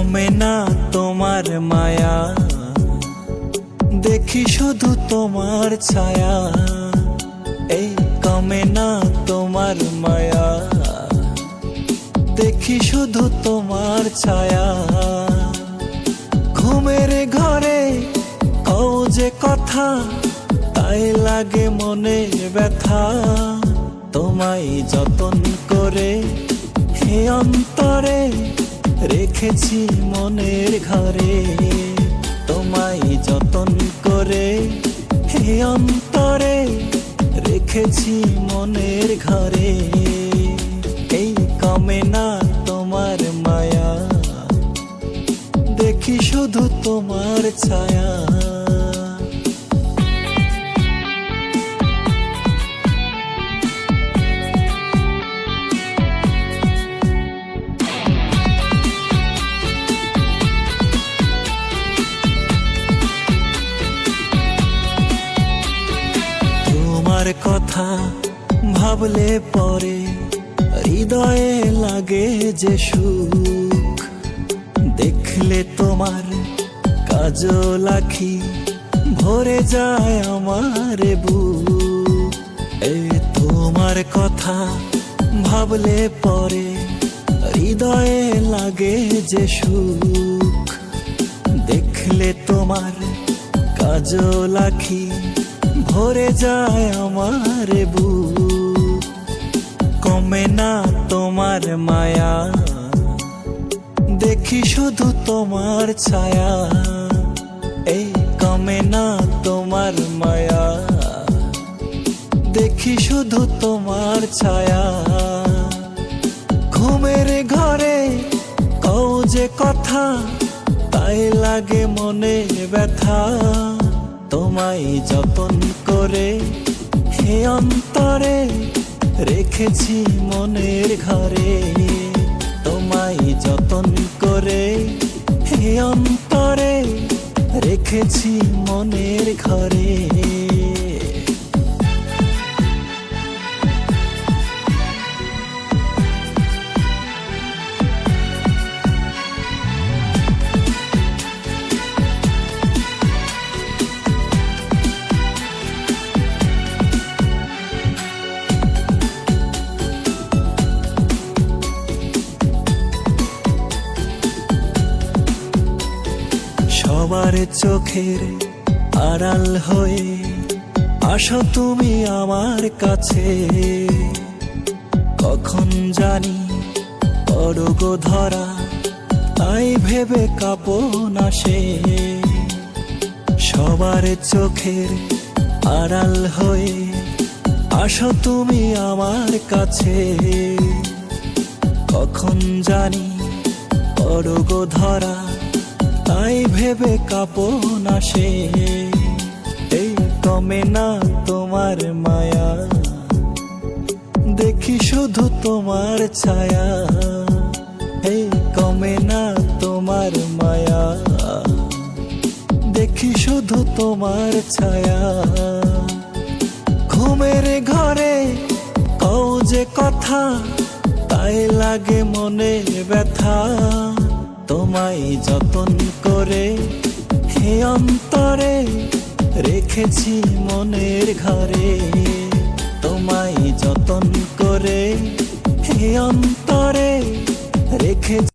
কমে না তোমার মায়া, দেখি শুধু তোমার ছায়া। এই কমে না তোমার মায়া, দেখি শুধু তোমার ছায়া। ঘুমের ঘরে কও যে কথা, তাই লাগে মনে ব্যথা। তোমায় যতন করে হে অন্তরে রেখেছি মনের ঘরে। তোমায় যতন করে হে অন্তরে রেখেছি মনের ঘরে। এই কমে না তোমার মায়া, দেখি শুধু তোমার ছায়া। তোমার কথা ভাবলে পরে হৃদয়ে লাগে যে সুখ। দেখলে তোমার কাজল আঁখি ভরে যায় আমার বুক। এই তোমার কথা ভাবলে পরে হৃদয়ে লাগে যে সুখ। দেখলে তোমার কাজল আঁখি ভরে যায় আমার বুক। কমে না তোমার মায়া, দেখি শুধু তোমার ছায়া। এই কমে না তোমার মায়া, দেখি শুধু তোমার ছায়া। ঘুমের ঘরে কও যে কথা, তাই লাগে মনে ব্যথা। তোমায় যতন করে হে অন্তরে রেখেছি মনের ঘরে। তোমায় যতন করে হে অন্তরে রেখেছি মনের ঘরে। সবার চোখের আড়াল হয়ে আসো তুমি আমার কাছে। কখন জানি পড়ব ধরা, তাই ভেবে কাঁপন আসে। সবার চোখের আড়াল হয়ে আসো তুমি আমার কাছে। কখন জানি পড়ব ধরা, তাই ভেবে কাঁপন আসে। এই কমে না তোমার মায়া, দেখি শুধু তোমার ছায়া। এই কমে না তোমার মায়া, দেখি শুধু তোমার ছায়া। ঘুমের ঘরে কও যে কথা, তাই লাগে মনে ব্যথা। তোমায় যতন করে হে অন্তরে রেখেছি মনের ঘরে। তোমায় যতন করে হে অন্তরে রেখেছি